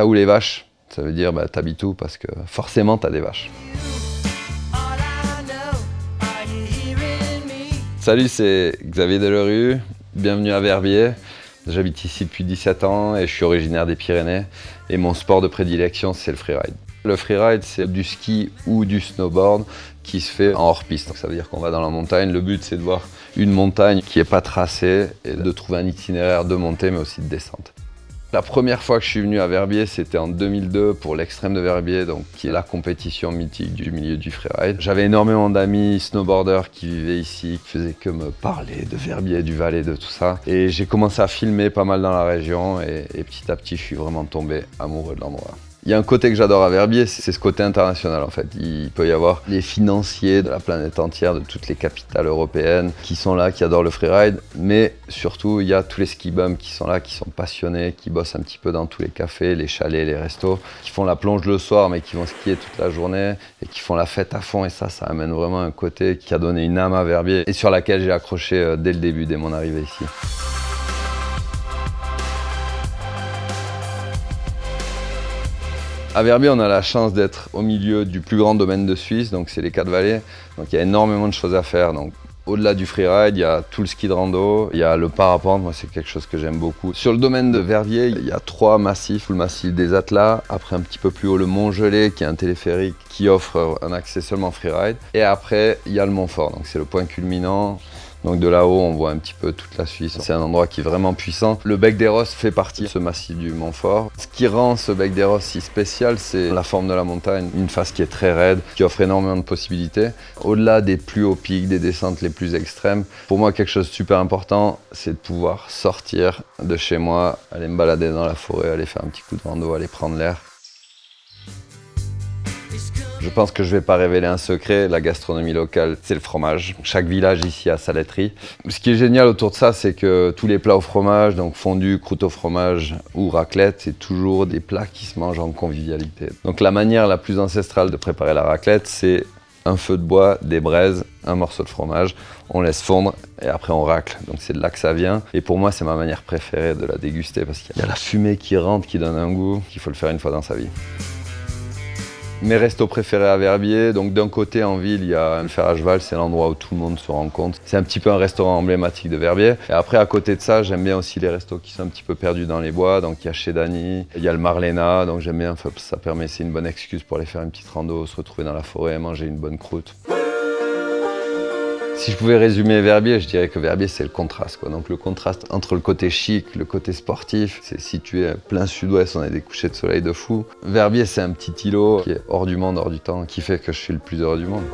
T'as où les vaches? Ça veut dire t'habites où? Parce que forcément t'as des vaches. Salut, c'est Xavier Delerue, bienvenue à Verbier. J'habite ici depuis 17 ans et je suis originaire des Pyrénées. Et mon sport de prédilection, c'est le freeride. Le freeride, c'est du ski ou du snowboard qui se fait en hors-piste. Donc ça veut dire qu'on va dans la montagne. Le but, c'est de voir une montagne qui n'est pas tracée et de trouver un itinéraire de montée, mais aussi de descente. La première fois que je suis venu à Verbier, c'était en 2002 pour l'Extrême de Verbier, donc, qui est la compétition mythique du milieu du freeride. J'avais énormément d'amis snowboarders qui vivaient ici, qui faisaient que me parler de Verbier, du Valais, de tout ça. Et j'ai commencé à filmer pas mal dans la région et petit à petit, je suis vraiment tombé amoureux de l'endroit. Il y a un côté que j'adore à Verbier, c'est ce côté international en fait. Il peut y avoir les financiers de la planète entière, de toutes les capitales européennes qui sont là, qui adorent le freeride, mais surtout il y a tous les ski bums qui sont là, qui sont passionnés, qui bossent un petit peu dans tous les cafés, les chalets, les restos, qui font la plonge le soir mais qui vont skier toute la journée et qui font la fête à fond et ça amène vraiment un côté qui a donné une âme à Verbier et sur laquelle j'ai accroché dès le début, dès mon arrivée ici. À Verbier, on a la chance d'être au milieu du plus grand domaine de Suisse, donc c'est les 4 vallées. Donc il y a énormément de choses à faire. Donc, au-delà du freeride, il y a tout le ski de rando, il y a le parapente, moi c'est quelque chose que j'aime beaucoup. Sur le domaine de Verbier, il y a 3 massifs, le massif des Atlas, après un petit peu plus haut le Mont Gelé qui est un téléphérique qui offre un accès seulement freeride. Et après, il y a le Montfort, donc c'est le point culminant. Donc de là-haut, on voit un petit peu toute la Suisse. C'est un endroit qui est vraiment puissant. Le bec des Roses fait partie de ce massif du Montfort. Ce qui rend ce bec des Roses si spécial, c'est la forme de la montagne. Une face qui est très raide, qui offre énormément de possibilités. Au-delà des plus hauts pics, des descentes les plus extrêmes, pour moi, quelque chose de super important, c'est de pouvoir sortir de chez moi, aller me balader dans la forêt, aller faire un petit coup de rando, aller prendre l'air. Je pense que je ne vais pas révéler un secret, la gastronomie locale, c'est le fromage. Chaque village ici a sa laiterie. Ce qui est génial autour de ça, c'est que tous les plats au fromage, donc fondu, croûte au fromage ou raclette, c'est toujours des plats qui se mangent en convivialité. Donc la manière la plus ancestrale de préparer la raclette, c'est un feu de bois, des braises, un morceau de fromage, on laisse fondre et après on racle. Donc c'est de là que ça vient. Et pour moi, c'est ma manière préférée de la déguster parce qu'il y a la fumée qui rentre, qui donne un goût, qu'il faut le faire une fois dans sa vie. Mes restos préférés à Verbier, donc d'un côté en ville, il y a un fer à cheval, c'est l'endroit où tout le monde se rencontre. C'est un petit peu un restaurant emblématique de Verbier. Et après, à côté de ça, j'aime bien aussi les restos qui sont un petit peu perdus dans les bois. Donc il y a chez Dany, il y a le Marlena, donc j'aime bien, ça permet, c'est une bonne excuse pour aller faire une petite rando, se retrouver dans la forêt, manger une bonne croûte. Si je pouvais résumer Verbier, je dirais que Verbier, c'est le contraste, quoi. Donc le contraste entre le côté chic, le côté sportif, c'est situé plein sud-ouest, on a des couchers de soleil de fou. Verbier, c'est un petit îlot qui est hors du monde, hors du temps, qui fait que je suis le plus heureux du monde.